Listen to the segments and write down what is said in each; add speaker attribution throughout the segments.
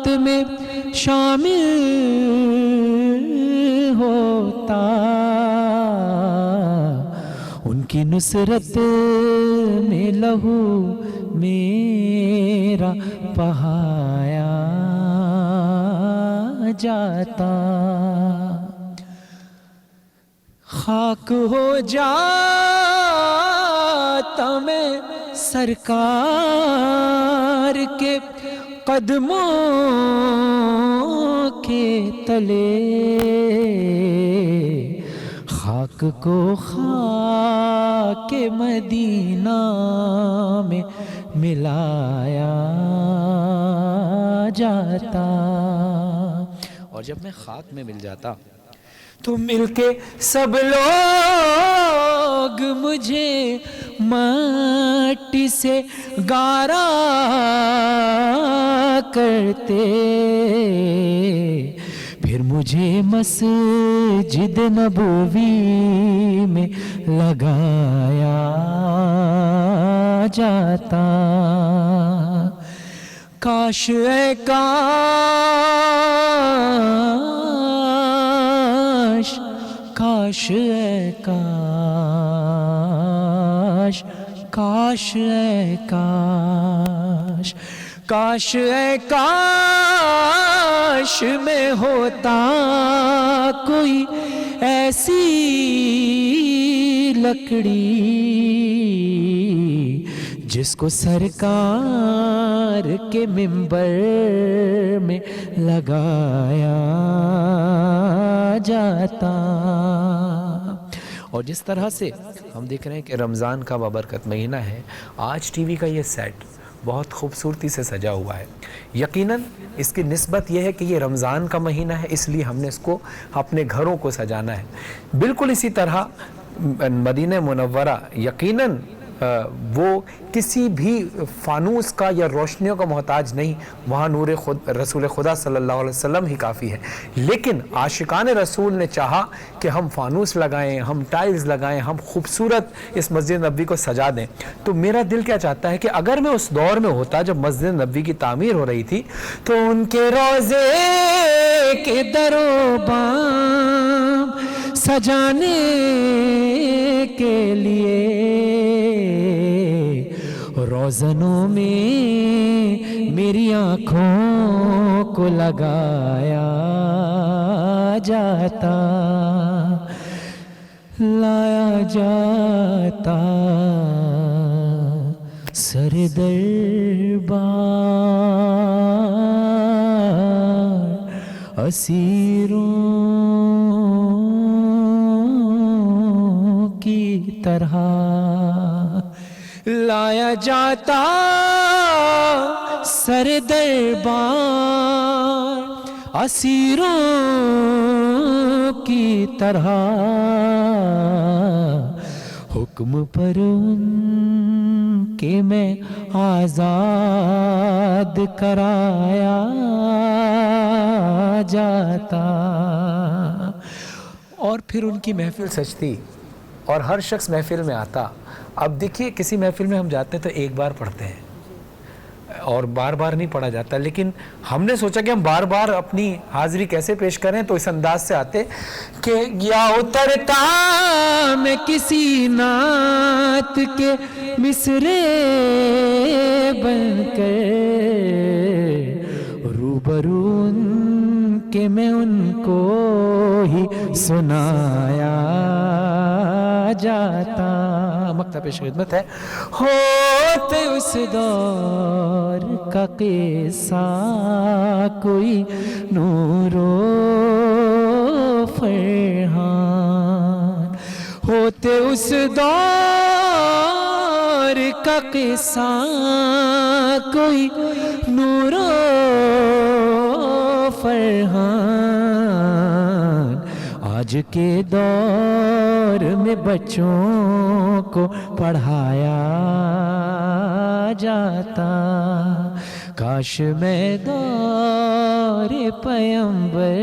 Speaker 1: خدمات میں شامل ہوتا، ان کی نصرت میں لہو میرا بہایا جاتا، خاک ہو جاتا میں سرکار کے قدموں کے تلے، خاک کو خاک مدینہ میں ملایا جاتا، اور جب میں خاک میں مل جاتا تو مل کے سب لوگ مجھے مٹی سے گارا کرتے، پھر مجھے مسجد نبوی میں لگایا جاتا، کاش اے کاش، کاش اے کاش، کاش اے کاش، کاش اے کاش میں ہوتا کوئی ایسی لکڑی جس کو سرکار کے منبر میں لگایا جاتا۔ اور جس طرح سے ہم دیکھ رہے ہیں کہ رمضان کا بابرکت مہینہ ہے، آج ٹی وی کا یہ سیٹ بہت خوبصورتی سے سجا ہوا ہے، یقیناً اس کی نسبت یہ ہے کہ یہ رمضان کا مہینہ ہے، اس لیے ہم نے اس کو اپنے گھروں کو سجانا ہے۔ بالکل اسی طرح مدینہ منورہ یقیناً وہ کسی بھی فانوس کا یا روشنیوں کا محتاج نہیں، وہاں نور رسول خدا صلی اللہ علیہ وسلم ہی کافی ہے، لیکن عاشقان رسول نے چاہا کہ ہم فانوس لگائیں، ہم ٹائلز لگائیں، ہم خوبصورت اس مسجد نبوی کو سجا دیں۔ تو میرا دل کیا چاہتا ہے کہ اگر میں اس دور میں ہوتا جب مسجد نبوی کی تعمیر ہو رہی تھی تو ان کے روضے کے در و بام سجانے کے لیے روزنوں میں میری آنکھوں کو لگایا جاتا، لایا جاتا سر دربار اسیروں کی طرح، لایا جاتا سر دربار اسیروں کی طرح، حکم پر ان کے میں آزاد کرایا جاتا، اور پھر ان کی محفل سجتی اور ہر شخص محفل میں آتا۔ اب دیکھیے کسی محفل میں ہم جاتے ہیں تو ایک بار پڑھتے ہیں اور بار بار نہیں پڑھا جاتا، لیکن ہم نے سوچا کہ ہم بار بار اپنی حاضری کیسے پیش کریں، تو اس انداز سے آتے کہ یا اترتا میں کسی نعت کے مصرے بن کر روبرو ان کے میں ان کو ہی سنایا جاتا۔ مکتب پیش خدمت ہے، ہوتے اس دور کا قصہ کوئی نور و فرحان، ہوتے اس دور کا قصہ کوئی نور و فرحان، آج کے دور میں بچوں کو پڑھایا جاتا، کاش میں دور پیمبر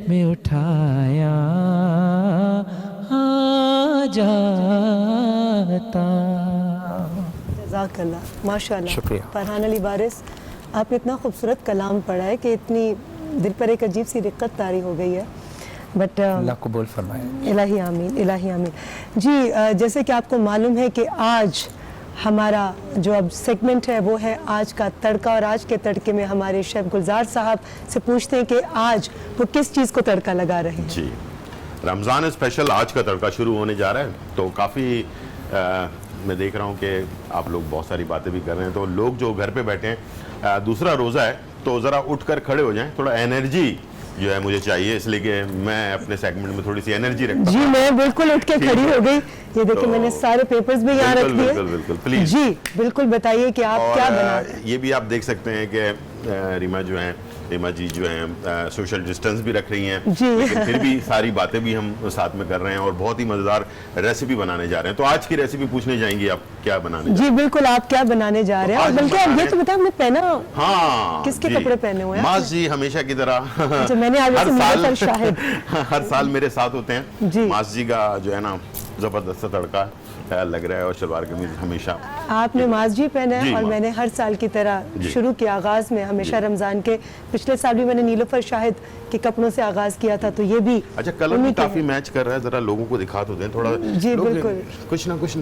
Speaker 1: میں اٹھایا جاتا۔
Speaker 2: جزاک اللہ، ماشاء اللہ۔
Speaker 1: شکریہ۔
Speaker 2: فرحان علی بارس، آپ نے اتنا خوبصورت کلام پڑھا ہے کہ اتنی دل پر ایک عجیب سی رقت طاری ہو گئی ہے. بٹ
Speaker 1: اللہ قبول فرمائے.
Speaker 2: الہی آمین, الہی آمین. جی جیسے کہ آپ کو معلوم ہے کہ آج ہمارا جو اب سیگمنٹ ہے وہ ہے آج کا تڑکا, اور آج کے تڑکے میں ہمارے شیف گلزار صاحب سے پوچھتے ہیں کہ آج وہ کس چیز کو تڑکا لگا رہے ہیں.
Speaker 3: جی, رمضان اسپیشل آج کا تڑکا شروع ہونے جا رہا ہے, تو کافی میں دیکھ رہا ہوں کہ آپ لوگ بہت ساری باتیں بھی کر رہے ہیں, تو لوگ جو گھر پہ بیٹھے ہیں, دوسرا روزہ ہے, تو ذرا اٹھ کر کھڑے ہو جائیں, تھوڑا انرجی جو ہے مجھے چاہیے, اس لیے کہ میں اپنے سیگمنٹ میں تھوڑی سی انرجی رکھتا ہوں.
Speaker 2: جی میں بالکل اٹھ کے کھڑی ہو گئی, یہ دیکھیں میں نے سارے پیپرز بھی یہاں رکھ دیے.
Speaker 3: بالکل پلیز
Speaker 2: جی بالکل بتائیے کہ آپ کیا بنا رہے ہیں.
Speaker 3: یہ بھی آپ دیکھ سکتے ہیں کہ ریما جی جو ہیں سوشل ڈسٹنس بھی رکھ رہی ہیں, لیکن پھر بھی ساری باتیں بھی ہم ساتھ میں کر رہے ہیں, اور بہت ہی مزیدار ریسیپی بنانے جا رہے ہیں. تو آج کی ریسیپی پوچھنے جائیں گی آپ کیا بنانے جا رہے ہیں؟
Speaker 2: جی بالکل, آپ کیا بنانے جا رہے ہیں, اور بلکہ آپ یہ تو بتائیں, ہم نے پہنا
Speaker 3: ہاں
Speaker 2: کس کے کپڑے پہنے ہوئے ہیں؟
Speaker 3: ماس جی ہمیشہ کی طرح
Speaker 2: میں نے
Speaker 3: ہر سال میرے ساتھ ہوتے ہیں. ماس جی کا جو ہے نا زبردست تڑکا لگ رہا ہے, اور شلوار قمیض ہمیشہ
Speaker 2: آپ نے ماس جی پہنا ہے, اور میں نے ہر سال کی طرح شروع کیا آغاز میں ہمیشہ رمضان کے, پچھلے سال بھی میں نے نیلوفر شاہد کے کپڑوں سے آغاز کیا تھا, تو یہ بھی
Speaker 3: اچھا کلر بھی کافی میچ کر رہا ہے, ذرا لوگوں کو دکھا تو دیں تھوڑا.
Speaker 2: جی بالکل,
Speaker 3: کچھ نہ کچھ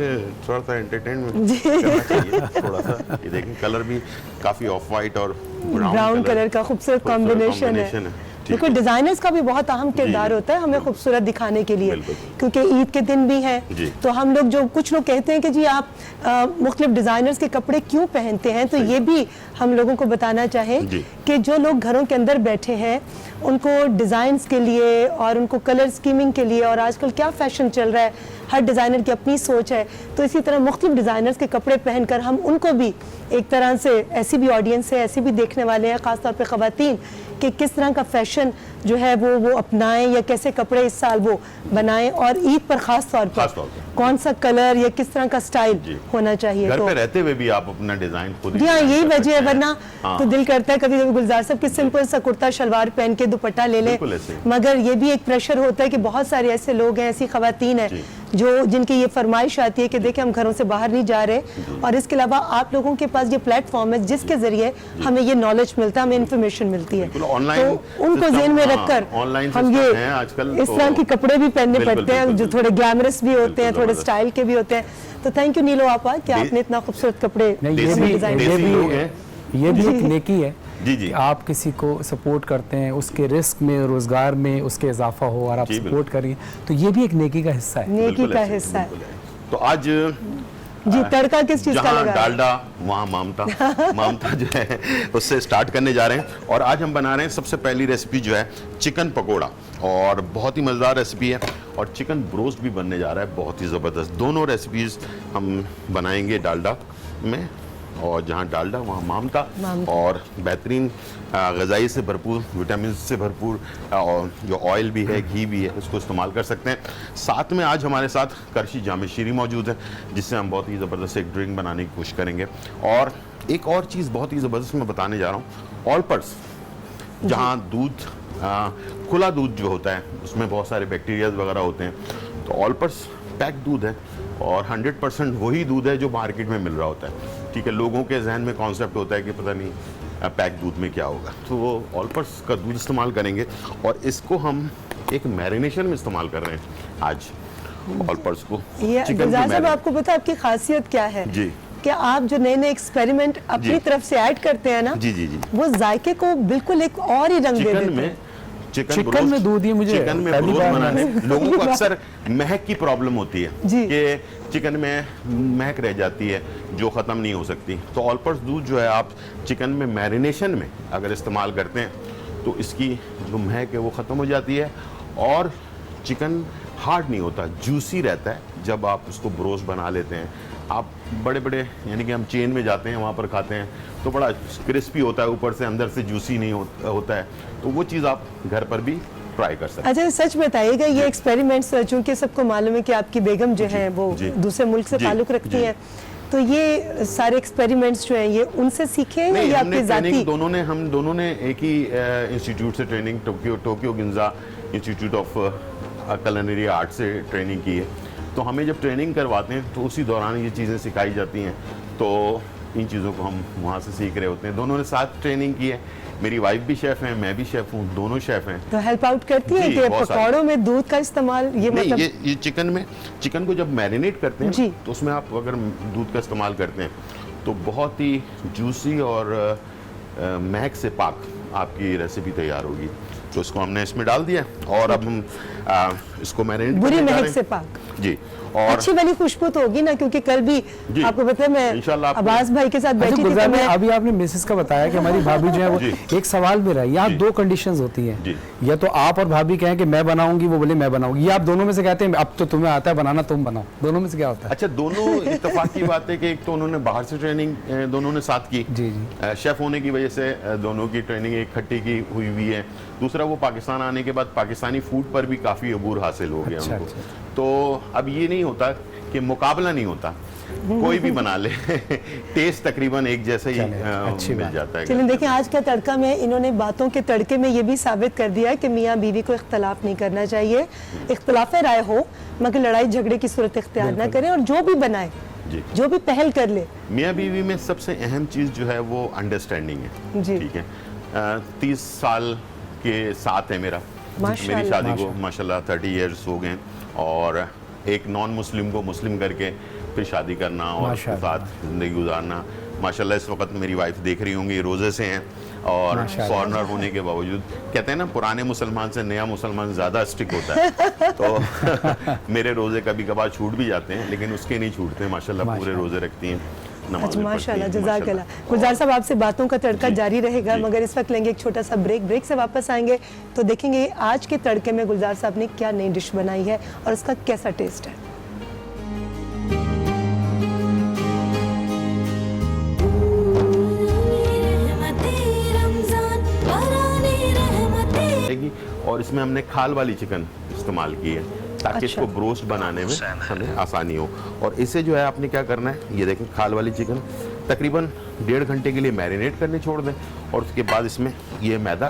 Speaker 3: تھوڑا سا انٹرٹینمنٹ کرنا چاہیے تھوڑا سا. یہ دیکھیں کلر بھی کافی آف وائٹ اور
Speaker 2: براؤن کلر کا خوبصورت کمبینیشن ہے. بالکل, ڈیزائنرز کا بھی بہت اہم کردار ہوتا ہے ہمیں خوبصورت دکھانے کے لیے, کیونکہ عید کے دن بھی ہے, تو ہم لوگ جو کچھ لوگ کہتے ہیں کہ جی آپ مختلف ڈیزائنرز کے کپڑے کیوں پہنتے ہیں, تو یہ بھی ہم لوگوں کو بتانا چاہیں کہ جو لوگ گھروں کے اندر بیٹھے ہیں ان کو ڈیزائنز کے لیے اور ان کو کلر سکیمنگ کے لیے, اور آج کل کیا فیشن چل رہا ہے, ہر ڈیزائنر کی اپنی سوچ ہے, تو اسی طرح مختلف ڈیزائنرز کے کپڑے پہن کر ہم ان کو بھی ایک طرح سے, ایسی بھی آڈینس ہے, ایسی بھی دیکھنے والے ہیں, خاص طور پہ خواتین, کہ کس طرح کا فیشن جو ہے وہ اپنائیں, یا کیسے کپڑے اس سال وہ بنائیں, اور عید پر خاص طور پر کون سا کلر یا کس طرح کا سٹائل ہونا چاہیے.
Speaker 3: گھر پہ رہتے ہوئے بھی آپ اپنا ڈیزائن خود
Speaker 2: جی ہاں, یہی وجہ ہے, ورنہ تو دل کرتا ہے کبھی کبھی گلزار صاحب کہ سمپل سا کرتا شلوار پہن کے دوپٹہ لے لیں, مگر یہ بھی ایک پریشر ہوتا ہے کہ بہت سارے ایسے لوگ ہیں, ایسی خواتین ہیں جن کی یہ فرمائش آتی ہے کہ دیکھیں ہم گھروں سے باہر نہیں جا رہے, اور اس کے علاوہ آپ لوگوں کے پاس یہ پلیٹ فارم ہے جس کے ذریعے ہمیں یہ نالج ملتا ہے, ہمیں انفارمیشن ملتی ہے, تو ان کو ذہن میں رکھ کر ہم یہ اس طرح کے کپڑے بھی پہننے پڑتے ہیں جو تھوڑے گلیمرس بھی ہوتے ہیں, تھوڑے سٹائل کے بھی ہوتے ہیں. تو تھینک یو نیلو آپا کہ آپ نے اتنا خوبصورت کپڑے
Speaker 1: یہ بھی ایک نیکی ہے کہ آپ کسی کو سپورٹ کرتے ہیں, اس کے رزق میں, روزگار میں اس کے اضافہ ہو, اور آپ سپورٹ کریں, تو یہ بھی ایک نیکی کا حصہ ہے,
Speaker 2: نیکی کا حصہ ہے.
Speaker 3: تو آج
Speaker 2: جی تڑکا کس چیز کا لگا ہے؟
Speaker 3: جہاں ڈالڈا وہاں مامتا جو ہے اس سے سٹارٹ کرنے جا رہے ہیں, اور آج ہم بنا رہے ہیں سب سے پہلی ریسیپی جو ہے چکن پکوڑا, اور بہت ہی مزیدار ریسیپی ہے, اور چکن بروسٹ بھی بننے جا رہا ہے بہت ہی زبردست. دونوں ریسیپیز ہم بنائیں گے ڈالڈا میں, اور جہاں ڈالڈا وہاں مامتا, اور بہترین غذائی سے بھرپور, وٹامن سے بھرپور, اور جو آئل بھی ہے, گھی بھی ہے, اس کو استعمال کر سکتے ہیں. ساتھ میں آج ہمارے ساتھ کرشی جام شیری موجود ہے, جس سے ہم بہت ہی زبردست ایک ڈرنک بنانے کی کوشش کریں گے. اور ایک اور چیز بہت ہی زبردست میں بتانے جا رہا ہوں, آل پرس, جہاں دودھ کھلا دودھ جو ہوتا ہے اس میں بہت سارے بیکٹیریاز وغیرہ ہوتے ہیں, تو آل پرس پیک دودھ ہے, اور 100% وہی دودھ ہے جو مارکیٹ میں مل رہا ہوتا ہے. ٹھیک ہے, لوگوں کے ذہن میں کانسیپٹ ہوتا ہے کہ پتہ نہیں پیک دودھ میں کیا ہوگا, تو وہ آل پرس کا دودھ استعمال کریں گے, اور اس کو ہم ایک میرینیشن میں استعمال کر رہے ہیں آج آل پرس کو.
Speaker 2: گلزار صاحب آپ کو پتہ آپ کی خاصیت کیا ہے؟
Speaker 3: جی,
Speaker 2: کہ آپ جو نئے نئے ایکسپیریمنٹ اپنی طرف سے ایڈ کرتے ہیں نا, وہ ذائقے کو بالکل ایک اور ہی رنگ دے دیتے ہیں.
Speaker 1: چکن میں دودھ, یہ مجھے
Speaker 3: چکن میں بروسٹ بنانے لوگوں کو اکثر مہک کی پرابلم ہوتی ہے کہ چکن میں مہک رہ جاتی ہے جو ختم نہیں ہو سکتی, تو آل پرس دودھ جو ہے آپ چکن میں میرینیشن میں اگر استعمال کرتے ہیں تو اس کی جو مہک ہے وہ ختم ہو جاتی ہے, اور چکن ہارڈ نہیں ہوتا, جوسی رہتا ہے. جب آپ اس کو بروسٹ بنا لیتے ہیں, آپ بڑے بڑے یعنی کہ ہم چین میں جاتے ہیں وہاں پر کھاتے ہیں تو بڑا کرسپی ہوتا ہے اوپر سے, اندر سے جوسی نہیں ہوتا ہے, تو وہ چیز آپ گھر پر بھی ٹرائی کر سکتے ہیں.
Speaker 2: اچھا سچ بتائیے گا, یہ ایکسپیریمنٹس چونکہ سب کو معلوم ہے کہ آپ کی بیگم جو ہیں وہ دوسرے ملک سے تعلق رکھتی ہیں, تو یہ سارے ایکسپیریمنٹس جو ہیں یہ ان سے سیکھے ہیں یا آپ کے ذاتی؟
Speaker 3: ہم دونوں نے ایک ہی انسٹیٹیوٹ سے training, Tokyo Ginza institute of culinary art سے ٹریننگ کی ہے, تو ہمیں جب ٹریننگ کرواتے ہیں تو اسی دوران یہ چیزیں سکھائی جاتی ہیں. تو ان چیزوں کو ہم وہاں سے سیکھ رہے ہوتے ہیں. دونوں نے ساتھ ٹریننگ کی ہے, میری وائف بھی شیف ہیں, میں بھی شیف ہوں, دونوں شیف ہیں.
Speaker 2: تو ہیلپ آؤٹ کرتی ہے کہ پکوڑوں میں دودھ کا استعمال, یہ مطلب
Speaker 3: یہ چکن کو جب میرینیٹ کرتے ہیں تو اس میں آپ اگر دودھ کا استعمال کرتے ہیں تو بہت ہی جوسی اور مہک سے پاک آپ کی ریسیپی تیار ہوگی. تو اس کو ہم نے اس میں ڈال دیا اور اب ہم اس کو میرینیٹ
Speaker 2: بری مہک سے پاک.
Speaker 3: جی, اور
Speaker 2: اچھی والی خوشبو تو ہوگی نا, کیونکہ کل بھی آپ کو پتہ ہے میں عباس بھائی کے ساتھ بیٹھی تھی تو میں
Speaker 1: ابھی آپ نے مسز کا بتایا کہ ہماری بھابھی جو ہے وہ ایک سوال میرا ہے, یہاں دو کنڈیشنز ہوتی ہیں, یا تو آپ اور بھابھی کہیں کہ میں بناؤں گی, وہ بولے میں بناؤں گی, یا آپ دونوں میں سے کہتے ہیں اب تو تمہیں آتا ہے بنانا تم بناؤ, دونوں میں سے کیا ہوتا ہے؟
Speaker 3: اچھا, دونوں اتفاق کی بات ہے کہ ایک تو انہوں نے باہر سے ٹریننگ دونوں نے ساتھ کی, شیف ہونے کی وجہ سے دونوں کی ٹریننگ ایک کھٹی کی ہوئی ہے. دوسرا وہ پاکستان آنے کے بعد پاکستانی فوڈ پر بھی کافی عبور حاصل ہو گیا ان کو. تو اب یہ نہیں ہوتا کہ مقابلہ نہیں ہوتا, کوئی بھی بنا لے, ٹیسٹ تقریباً ایک جیسا ہی مل جاتا ہے.
Speaker 2: چلیں دیکھیں آج کا تڑکا میں انہوں نے باتوں کے تڑکے میں یہ بھی ثابت کر دیا ہے کہ میاں بیوی کو اختلاف نہیں کرنا چاہیے, اختلاف رائے ہو مگر لڑائی جھگڑے کی صورت اختیار نہ کریں, اور جو بھی بنائے جو بھی پہل کر لے.
Speaker 3: میاں بیوی میں سب سے اہم چیز جو ہے وہ انڈرسٹینڈنگ ہے. ٹھیک ہے, 30 سال کے ساتھ ہے میری شادی کو ماشاءاللہ 30 ایئرز ہو گئے, اور ایک نان مسلم کو مسلم کر کے پھر شادی کرنا اور اس کے ساتھ زندگی گزارنا. ماشاءاللہ اس وقت میری وائف دیکھ رہی ہوں گی روزے سے ہیں, اور فارنر ہونے کے باوجود کہتے ہیں نا پرانے مسلمان سے نیا مسلمان زیادہ اسٹرک ہوتا ہے, تو میرے روزے کبھی کبھار چھوٹ بھی جاتے ہیں لیکن اس کے نہیں چھوٹتے, ماشاءاللہ پورے روزے رکھتی ہیں.
Speaker 2: ماشاءاللہ, جزاک اللہ. گلزار صاحب آپ سے باتوں کا تڑکا جاری رہے گا, مگر اس وقت لیں گے ایک چھوٹا سا بریک سے واپس آئیں گے تو دیکھیں گے آج کے تڑکے میں گلزار صاحب نے کیا نئی ڈش بنائی ہے اور اس کا کیسا ٹیسٹ ہے.
Speaker 3: اور اس میں ہم نے کھال والی چکن استعمال کی ہے تاکہ اس کو بروسٹ بنانے میں ہمیں آسانی ہو. اور اسے جو ہے آپ نے کیا کرنا ہے, یہ دیکھیں کھال والی چکن تقریباً 1.5 گھنٹے کے لیے میرینیٹ کرنے چھوڑ دیں, اور اس کے بعد اس میں یہ میدا,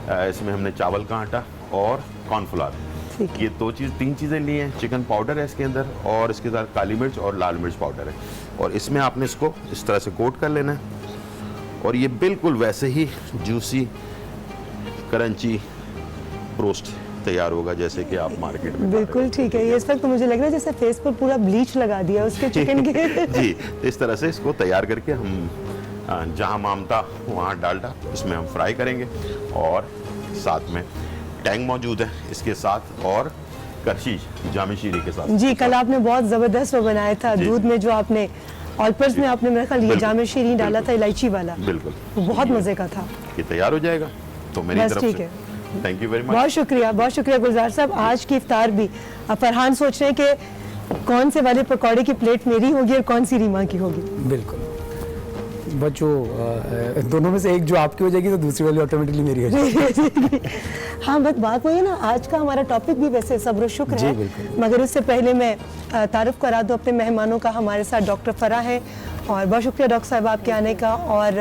Speaker 3: اس میں ہم نے چاول کا آٹا اور کارن فلاور, یہ 3 چیزیں لی ہیں. چکن پاؤڈر ہے اس کے اندر, اور اس کے ساتھ کالی مرچ اور لال مرچ پاؤڈر ہے, اور اس میں آپ نے اس کو اس طرح سے کوٹ کر لینا ہے, اور یہ بالکل ویسے ہی جوسی کرنچی بروسٹ تیار ہوگا جیسے کہ آپ مارکیٹ میں.
Speaker 2: بالکل ٹھیک ہے, یہ اس وقت مجھے لگ رہا ہے جیسے فیس پر پورا بلیچ لگا دیا اس کے چکن کے.
Speaker 3: جی, اس طرح سے اس کو تیار کر کے ہم جہاں مامتا وہاں ڈالڈا اس میں ہم فرائی کریں گے, اور ساتھ میں ٹینگ موجود ہے اس کے ساتھ, اور کرشی جامع شیری کے ساتھ.
Speaker 2: جی, کل آپ نے بہت زبردست وہ بنایا تھا دودھ میں, جو آپ نے آلپرز میں آپ نے میرے خیال یہ جامع شیری ڈالا تھا الائچی والا,
Speaker 3: بالکل
Speaker 2: بہت مزے کا تھا.
Speaker 3: یہ تیار ہو جائے گا تو میری طرف سے تھینک یو ویری مچ.
Speaker 2: بہت شکریہ گلزار صاحب. آج کی افطار بھی فرحان سوچ رہے ہیں کہ کون سے والے پکوڑے کی پلیٹ میری ہوگی اور کون سی ریما کی ہوگی.
Speaker 1: بالکل, بچوں دونوں میں سے ایک جو آپ کی ہو جائے گی تو دوسری والی آٹومیٹکلی میری ہو جائے گی.
Speaker 2: ہاں, بس بات وہی ہے نا, آج کا ہمارا ٹاپک بھی ویسے صبر و شکر ہے, مگر اس سے پہلے میں تعارف کرا دوں اپنے مہمانوں کا. ہمارے ساتھ ڈاکٹر فرح ہے, اور بہت شکریہ ڈاکٹر صاحب آپ کے آنے کا, اور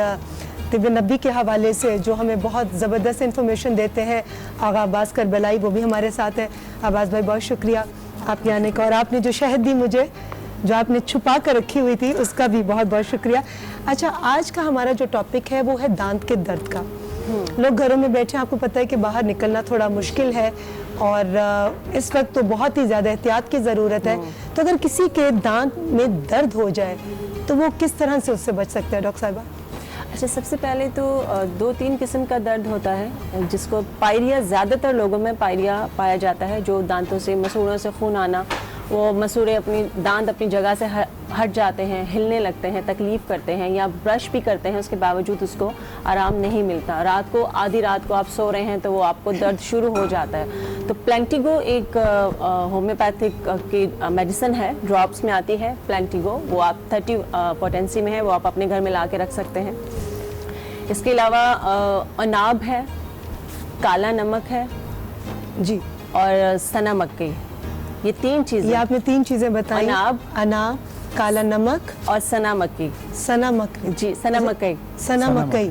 Speaker 2: طب نبی کے حوالے سے جو ہمیں بہت زبردست انفارمیشن دیتے ہیں آغا عباس کربلائی, وہ بھی ہمارے ساتھ ہیں. عباس بھائی بہت شکریہ آپ کے آنے کا, اور آپ نے جو شہد دی مجھے جو آپ نے چھپا کر رکھی ہوئی تھی اس کا بھی بہت بہت شکریہ. اچھا, آج کا ہمارا جو ٹاپک ہے وہ ہے دانت کے درد کا. لوگ گھروں میں بیٹھے ہیں, آپ کو پتہ ہے کہ باہر نکلنا تھوڑا مشکل ہے, اور اس وقت تو بہت ہی زیادہ احتیاط کی ضرورت ہے. تو اگر کسی کے دانت میں درد ہو جائے تو وہ کس طرح سے اس سے بچ سکتا ہے ڈاکٹر صاحبہ؟
Speaker 4: اچھا, سب سے پہلے تو 2-3 قسم کا درد ہوتا ہے, جس کو پائریا, زیادہ تر لوگوں میں پائریا پایا جاتا ہے, جو دانتوں سے مسوڑوں سے خون آنا, وہ مسوڑے دانت اپنی جگہ سے ہٹ جاتے ہیں, ہلنے لگتے ہیں, تکلیف کرتے ہیں, یا برش بھی کرتے ہیں اس کے باوجود اس کو آرام نہیں ملتا. رات کو آدھی رات کو آپ سو رہے ہیں تو وہ آپ کو درد شروع ہو جاتا ہے. تو پلینٹیگو ایک ہومیوپیتھک کی میڈیسن ہے, ڈراپس میں آتی ہے پلینٹیگو, وہ آپ 30 پوٹینسی میں ہے, وہ آپ اپنے گھر میں لا کے رکھ سکتے ہیں. اس کے علاوہ اناب ہے, کالا نمک ہے,
Speaker 2: جی,
Speaker 4: اور سنا مکئی. یہ 3 چیزیں,
Speaker 2: یہ آپ نے 3 چیزیں بتائیں, اناب, کالا نمک
Speaker 4: اور سنا مکئی.
Speaker 2: سنا مکئی,
Speaker 4: جی, سنا مکئی.
Speaker 2: سنا مکئی,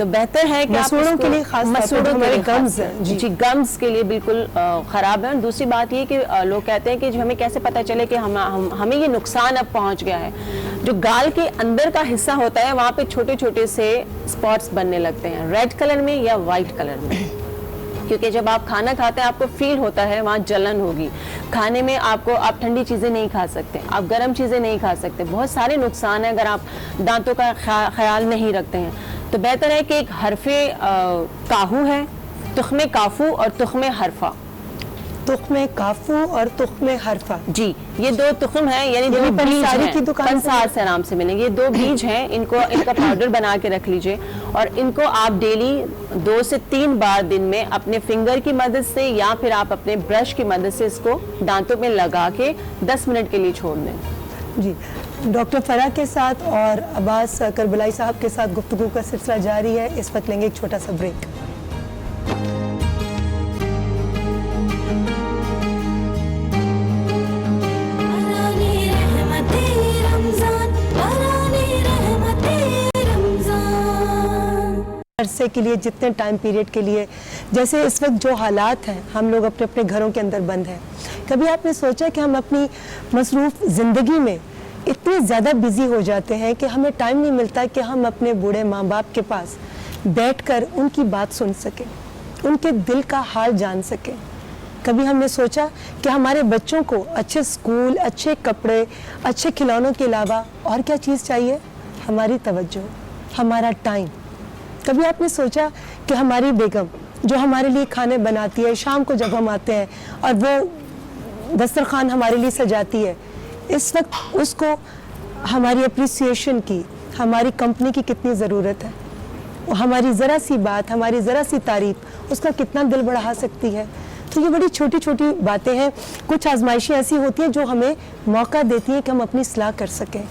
Speaker 4: تو بہتر ہے کہ آپ
Speaker 2: مسوڑوں کے لیے خاص طور پر
Speaker 4: مسوڑوں کے
Speaker 2: ہمارے
Speaker 4: لیے
Speaker 2: گمز
Speaker 4: خاص
Speaker 2: ہیں،
Speaker 4: جی گمز کے لیے بالکل خراب ہے. اور دوسری بات یہ کہ لوگ کہتے ہیں کہ جو ہمیں کیسے پتہ چلے کہ ہمیں یہ نقصان اب پہنچ گیا ہے. جو گال کے اندر کا حصہ ہوتا ہے وہاں پہ چھوٹے چھوٹے سے اسپاٹس بننے لگتے ہیں ریڈ کلر میں یا وائٹ کلر میں, کیونکہ جب آپ کھانا کھاتے ہیں آپ کو فیل ہوتا ہے وہاں جلن ہوگی. کھانے میں آپ ٹھنڈی چیزیں نہیں کھا سکتے, آپ گرم چیزیں نہیں کھا سکتے, بہت سارے نقصان ہیں اگر آپ دانتوں کا خیال نہیں رکھتے ہیں. تو بہتر ہے کہ ایک حرف کاہو ہے, تخم کافو اور تخم حرفہ.
Speaker 2: تخم کافو اور تخم حرفہ,
Speaker 4: جی یہ دو تخم ہیں, یعنی دو بیج
Speaker 2: پنساری
Speaker 4: ہیں,
Speaker 2: کی دکان سے
Speaker 4: پنسار سے آرام سے ملیں گے. یہ دو بیج ہیں, ان کا پاؤڈر بنا کے رکھ لیجئے اور ان کو آپ ڈیلی 2 سے 3 بار دن میں اپنے فنگر کی مدد سے یا پھر آپ اپنے برش کی مدد سے اس کو دانتوں میں لگا کے 10 منٹ کے لیے چھوڑ دیں.
Speaker 2: جی ڈاکٹر فرح کے ساتھ اور عباس کربلائی صاحب کے ساتھ گفتگو کا سلسلہ جاری ہے. اس وقت لیں گے ایک چھوٹا سا بریک. عرصے کے لیے جتنے ٹائم پیریڈ کے لیے, جیسے اس وقت جو حالات ہیں ہم لوگ اپنے اپنے گھروں کے اندر بند ہیں, کبھی آپ نے سوچا کہ ہم اپنی مصروف زندگی میں اتنے زیادہ بزی ہو جاتے ہیں کہ ہمیں ٹائم نہیں ملتا کہ ہم اپنے بوڑھے ماں باپ کے پاس بیٹھ کر ان کی بات سن سکیں, ان کے دل کا حال جان سکیں. کبھی ہم نے سوچا کہ ہمارے بچوں کو اچھے اسکول, اچھے کپڑے, اچھے کھلونوں کے علاوہ اور کیا چیز چاہیے؟ ہماری توجہ, ہمارا ٹائم. کبھی آپ نے سوچا کہ ہماری بیگم جو ہمارے لیے کھانے بناتی ہے, شام کو جب ہم آتے ہیں اور وہ دسترخوان ہمارے لیے سجاتی ہے, اس وقت اس کو ہماری اپریسیشن کی, ہماری کمپنی کی کتنی ضرورت ہے؟ ہماری ذرا سی بات, ہماری ذرا سی تعریف اس کا کتنا دل بڑھا سکتی ہے. تو یہ بڑی چھوٹی چھوٹی باتیں ہیں. کچھ آزمائشیں ایسی ہوتی ہیں جو ہمیں موقع دیتی ہیں کہ ہم اپنی اصلاح کر سکیں.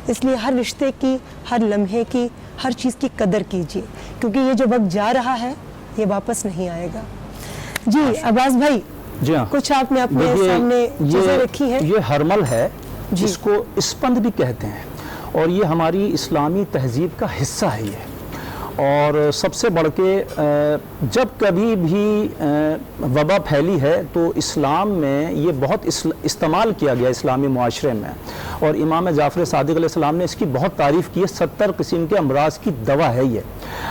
Speaker 2: اس لیے ہر رشتے کی, ہر لمحے کی, ہر چیز کی قدر کیجیے, کیونکہ یہ جو وقت جا رہا ہے یہ واپس نہیں آئے گا. جی عباس بھائی,
Speaker 5: جی ہاں,
Speaker 2: کچھ آپ نے اپنے سامنے چیزیں رکھی ہیں.
Speaker 5: یہ ہرمل ہے, اس کو اسپند بھی کہتے ہیں, اور یہ ہماری اسلامی تہذیب کا حصہ ہے یہ. اور سب سے بڑھ کے جب کبھی بھی وبا پھیلی ہے تو اسلام میں یہ بہت استعمال کیا گیا اسلامی معاشرے میں, اور امام جعفر صادق علیہ السلام نے اس کی بہت تعریف کی ہے. 70 قسم کے امراض کی دوا ہے یہ.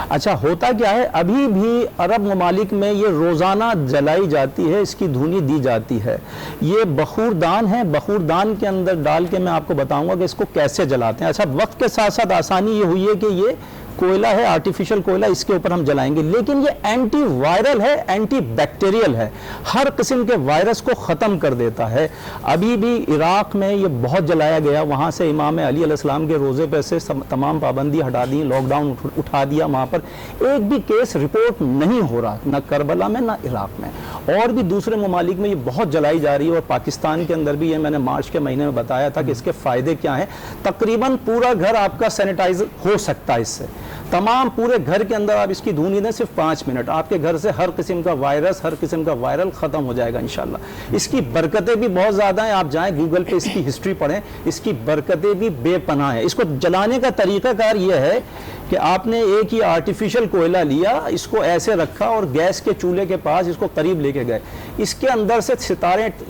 Speaker 5: اچھا ہوتا کیا ہے, ابھی بھی عرب ممالک میں یہ روزانہ جلائی جاتی ہے, اس کی دھونی دی جاتی ہے. یہ بخور دان ہے, بخور دان کے اندر ڈال کے میں آپ کو بتاؤں گا کہ اس کو کیسے جلاتے ہیں. اچھا وقت کے ساتھ ساتھ آسانی یہ ہوئی ہے کہ یہ کوئلہ ہے, آرٹیفیشل کوئلہ, اس کے اوپر ہم جلائیں گے, لیکن یہ اینٹی وائرل ہے, اینٹی بیکٹیریل ہے, ہر قسم کے وائرس کو ختم کر دیتا ہے. ابھی بھی عراق میں یہ بہت جلایا گیا, وہاں سے امام علی علیہ السلام کے روزے پہ سے تمام پابندی ہٹا دی, لاک ڈاؤن اٹھا دیا. وہاں پر ایک بھی کیس رپورٹ نہیں ہو رہا, نہ کربلا میں نہ عراق میں. اور بھی دوسرے ممالک میں یہ بہت جلائی جا رہی ہے, اور پاکستان کے اندر بھی یہ میں نے مارچ کے مہینے میں بتایا تھا کہ اس کے فائدے کیا ہیں. تقریباً پورا گھر آپ کا سینیٹائز ہو سکتا ہے اس سے. تمام پورے گھر کے اندر آپ اس کی دھونی دیں صرف 5 منٹ, آپ کے گھر سے ہر قسم کا وائرس, ہر قسم کا وائرل ختم ہو جائے گا انشاءاللہ. اس کی برکتیں بھی بہت زیادہ ہیں, آپ جائیں گوگل پہ اس کی ہسٹری پڑھیں, اس کی برکتیں بھی بے پناہ ہیں. اس کو جلانے کا طریقہ کار یہ ہے کہ آپ نے ایک ہی آرٹیفیشل کوئلہ لیا, اس کو ایسے رکھا اور گیس کے چولہے کے پاس اس کو قریب لے کے گئے, اس کے اندر سے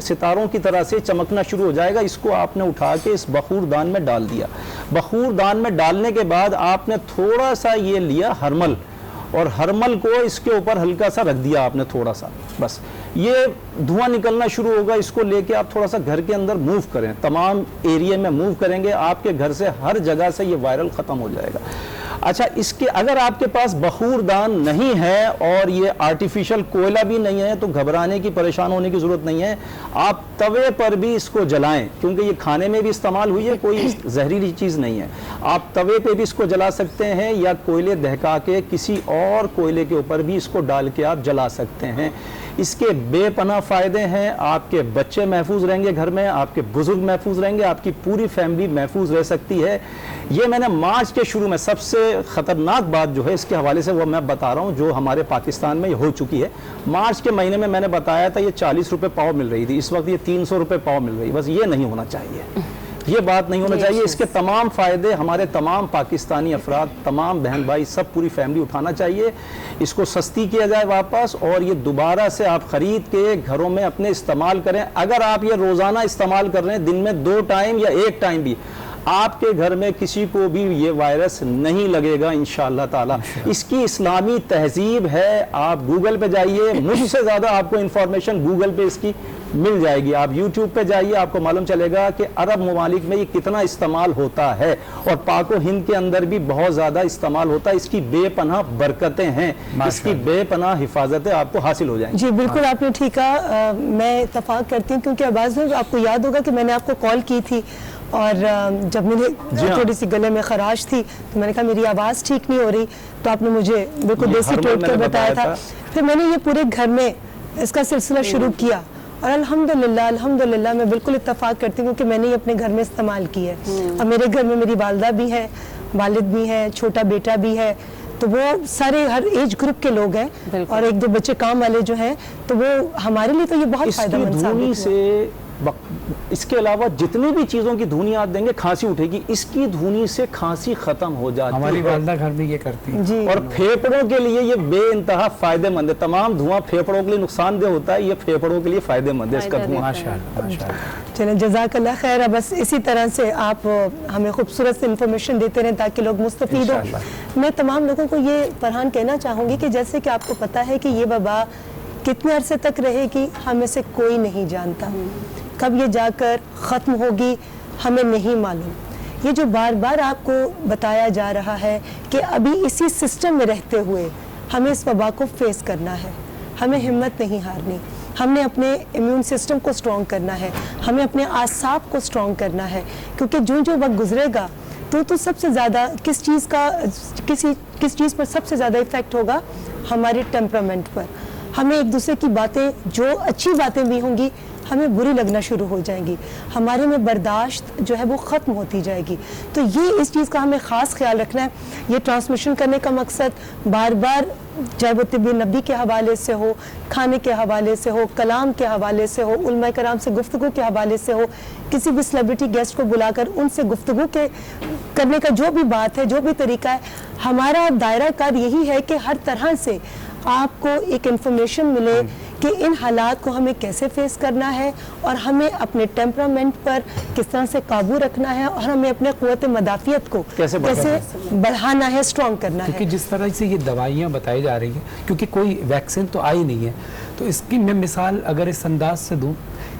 Speaker 5: ستاروں کی طرح سے چمکنا شروع ہو جائے گا. اس کو آپ نے اٹھا کے اس بخور دان میں ڈال دیا. بخور دان میں ڈالنے کے بعد آپ نے تھوڑا سا یہ لیا ہرمل, اور ہرمل کو اس کے اوپر ہلکا سا رکھ دیا آپ نے تھوڑا سا, بس یہ دھواں نکلنا شروع ہوگا. اس کو لے کے آپ تھوڑا سا گھر کے اندر موو کریں, تمام ایریے میں موو کریں گے, آپ کے گھر سے ہر جگہ سے یہ وائرل ختم ہو جائے گا. اچھا اس کے اگر آپ کے پاس بخور دان نہیں ہے اور یہ آرٹیفیشل کوئلہ بھی نہیں ہے تو گھبرانے کی, پریشان ہونے کی ضرورت نہیں ہے. آپ توے پر بھی اس کو جلائیں, کیونکہ یہ کھانے میں بھی استعمال ہوئی ہے, کوئی زہریلی چیز نہیں ہے. آپ توے پہ بھی اس کو جلا سکتے ہیں, یا کوئلے دہکا کے کسی اور کوئلے کے اوپر بھی اس کو ڈال کے آپ جلا سکتے ہیں. اس کے بے پناہ فائدے ہیں. آپ کے بچے محفوظ رہیں گے گھر میں, آپ کے بزرگ محفوظ رہیں گے, آپ کی پوری فیملی محفوظ رہ سکتی ہے. یہ میں نے مارچ کے شروع میں سب سے خطرناک بات جو ہے اس کے حوالے سے وہ میں بتا رہا ہوں, جو ہمارے پاکستان میں ہو چکی ہے. مارچ کے مہینے میں نے بتایا تھا یہ 40 روپے پاؤ مل رہی تھی, اس وقت یہ 300 روپے پاؤ مل رہی ہے. بس یہ نہیں ہونا چاہیے, یہ بات نہیں ہونا چاہیے. اس کے تمام فائدے ہمارے تمام پاکستانی افراد, تمام بہن بھائی, سب پوری فیملی اٹھانا چاہیے. اس کو سستی کیا جائے واپس, اور یہ دوبارہ سے آپ خرید کے گھروں میں اپنے استعمال کریں. اگر آپ یہ روزانہ استعمال کر رہے ہیں, دن میں 2 ٹائم یا 1 ٹائم بھی, آپ کے گھر میں کسی کو بھی یہ وائرس نہیں لگے گا انشاءاللہ تعالی. اس کی اسلامی تہذیب ہے. آپ گوگل پہ جائیے, مجھ سے زیادہ آپ کو انفارمیشن گوگل پہ اس کی مل جائے گی. آپ یوٹیوب پہ جائیے, آپ کو معلوم چلے گا کہ عرب ممالک میں یہ کتنا استعمال ہوتا ہے, اور پاک و ہند کے اندر بھی بہت زیادہ استعمال ہوتا ہے. اس کی بے پناہ برکتیں ہیں, اس کی بے پناہ حفاظتیں آپ کو حاصل ہو جائیں.
Speaker 2: جی بالکل آپ نے ٹھیک کہا. میں اتفاق کرتی ہوں, کیونکہ آواز میں آپ کو یاد ہوگا کہ میں نے آپ کو کال کی تھی, اور جب میرے تھوڑی سی گلے میں خراش تھی تو میں نے کہا میری آواز ٹھیک نہیں ہو رہی, تو آپ نے مجھے بالکل دیسی ٹوٹ کر بتایا تھا. پھر میں نے یہ پورے گھر میں اس کا سلسلہ شروع کیا, اور الحمدللہ میں بالکل اتفاق کرتی ہوں کہ میں نے یہ اپنے گھر میں استعمال کی ہے. اور میرے گھر میں میری والدہ بھی ہے, والد بھی ہے, چھوٹا بیٹا بھی ہے, تو وہ سارے ہر ایج گروپ کے لوگ ہیں, اور 1-2 بچے کام والے جو ہیں, تو وہ ہمارے لیے تو یہ بہت فائدہ مند ثابت ہوا.
Speaker 5: اس کے علاوہ جتنی بھی چیزوں کی دھونی آپ دیں گے کھانسی اٹھے گی, اس کی دھونی سے کھانسی ختم ہو جاتی ہے.
Speaker 1: ہماری والدہ گھر میں یہ کرتی ہے.
Speaker 2: جی.
Speaker 5: اور پھیپڑوں کے لیے یہ بے انتہا فائدہ مند ہے. تمام دھواں پھیپڑوں کے لیے نقصان دہ ہوتا ہے, یہ پھیپڑوں کے لیے فائدہ مند ہے اس کا دھواں.
Speaker 1: ماشاءاللہ.
Speaker 2: چلیں جزاک اللہ خیر. بس اسی طرح سے آپ ہمیں خوبصورت سے انفارمیشن دیتے رہیں تاکہ لوگ مستفید ہوں. میں تمام لوگوں کو یہ فرحان کہنا چاہوں گی کہ جیسے کہ آپ کو پتا ہے کہ یہ وبا کتنے عرصے تک رہے گی ہمیں سے کوئی نہیں جانتا. کب یہ جا کر ختم ہوگی ہمیں نہیں معلوم. یہ جو بار بار آپ کو بتایا جا رہا ہے کہ ابھی اسی سسٹم میں رہتے ہوئے ہمیں اس وبا کو فیس کرنا ہے, ہمیں ہمت نہیں ہارنی, ہم نے اپنے امیون سسٹم کو سٹرونگ کرنا ہے, ہمیں اپنے اعصاب کو سٹرونگ کرنا ہے, کیونکہ جو وقت گزرے گا تو سب سے زیادہ کس چیز پر سب سے زیادہ ایفیکٹ ہوگا, ہمارے ٹیمپرامنٹ پر. ہمیں ایک دوسرے کی باتیں, جو اچھی باتیں بھی ہوں گی, ہمیں بری لگنا شروع ہو جائیں گی, ہمارے میں برداشت جو ہے وہ ختم ہوتی جائے گی. تو یہ اس چیز کا ہمیں خاص خیال رکھنا ہے. یہ ٹرانسمیشن کرنے کا مقصد بار بار, چاہے وہ طب نبی کے حوالے سے ہو, کھانے کے حوالے سے ہو, کلام کے حوالے سے ہو, علماء کرام سے گفتگو کے حوالے سے ہو, کسی بھی سیلیبریٹی گیسٹ کو بلا کر ان سے گفتگو کرنے کا جو بھی بات ہے, جو بھی طریقہ ہے, ہمارا دائرہ کار یہی ہے کہ ہر طرح سے آپ کو ایک انفارمیشن ملے کہ ان حالات کو ہمیں کیسے فیس کرنا ہے, اور ہمیں اپنے ٹیمپرامنٹ پر کس طرح سے قابو رکھنا ہے, اور ہمیں اپنے قوت مدافعت کو کیسے بڑھانا ہے, اسٹرانگ کرنا ہے.
Speaker 1: کیونکہ جس طرح سے یہ دوائیاں بتائی جا رہی ہیں, کیونکہ کوئی ویکسین تو آئی نہیں ہے, تو اس کی میں مثال اگر اس انداز سے دوں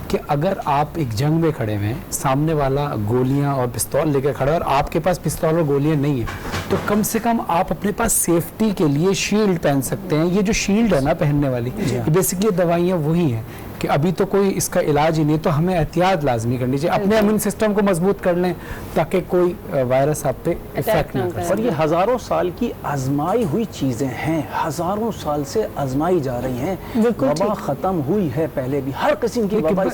Speaker 1: کہ اگر آپ ایک جنگ میں کھڑے ہوئے ہیں, سامنے والا گولیاں اور پستول لے کے کھڑا ہے, اور آپ کے پاس پستول اور گولیاں نہیں ہیں, تو کم سے کم آپ اپنے پاس سیفٹی کے لیے شیلڈ پہن سکتے ہیں. یہ جو شیلڈ ہے نا پہننے والی, یہ بیسکلی دوائیاں وہی ہیں کہ ابھی تو کوئی اس کا علاج ہی نہیں, تو ہمیں احتیاط لازمی کرنی چاہیے. اپنے امیون سسٹم کو مضبوط کر لیں تاکہ کوئی وائرس آپ پہ افیکٹ نہ کر.
Speaker 5: اور یہ ہزاروں سال کی آزمائی ہوئی چیزیں ہیں, ہزاروں سال سے آزمائی جا رہی ہیں. وبا ختم ہوئی ہے پہلے بھی, ہر قسم کی وبا.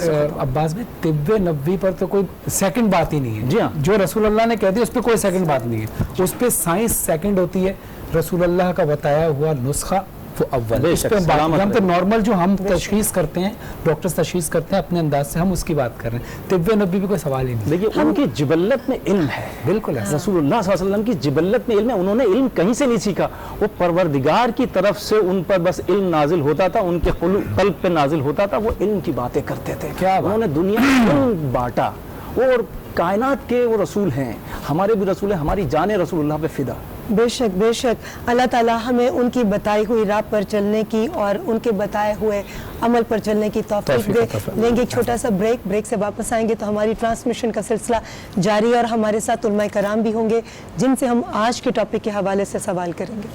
Speaker 1: عباس میں طب نبوی پر تو کوئی سیکنڈ بات ہی نہیں ہے.
Speaker 5: جی ہاں,
Speaker 1: جو رسول اللہ نے کہہ دیا اس پہ کوئی سیکنڈ بات نہیں ہے. اس پہ سائنس سیکنڈ ہوتی ہے, رسول اللہ کا بتایا ہوا نسخہ وہ اول. اس پہ ہم تو نارمل جو ہم تشخیص کرتے ہیں, ڈاکٹرز تشخیص کرتے ہیں اپنے انداز سے, ہم اس کی بات کر رہے ہیں. طب نبی بھی کوئی سوال ہی نہیں.
Speaker 5: دیکھیے ان کی جبلت میں علم ہے, بالکل ہے. رسول اللہ صلی اللہ علیہ وسلم کی جبلت میں علم ہے, انہوں نے علم کہیں سے نہیں سیکھا, وہ پروردگار کی طرف سے ان پر بس علم نازل ہوتا تھا, ان کے قلب پہ نازل ہوتا تھا, وہ علم کی باتیں کرتے تھے. کیا انہوں نے دنیا میں علم بانٹا, اور کائنات کے وہ رسول ہیں, ہمارے بھی رسول ہیں, ہماری جان رسول اللہ پہ فدا.
Speaker 2: بے شک بے شک. اللہ تعالیٰ ہمیں ان کی بتائی ہوئی راہ پر چلنے کی اور ان کے بتائے ہوئے عمل پر چلنے کی توفیق دے. لیں گے ایک چھوٹا سا بریک سے واپس آئیں گے تو ہماری ٹرانسمیشن کا سلسلہ جاری ہے, اور ہمارے ساتھ علماء کرام بھی ہوں گے جن سے ہم آج کے ٹاپک کے حوالے سے سوال کریں گے.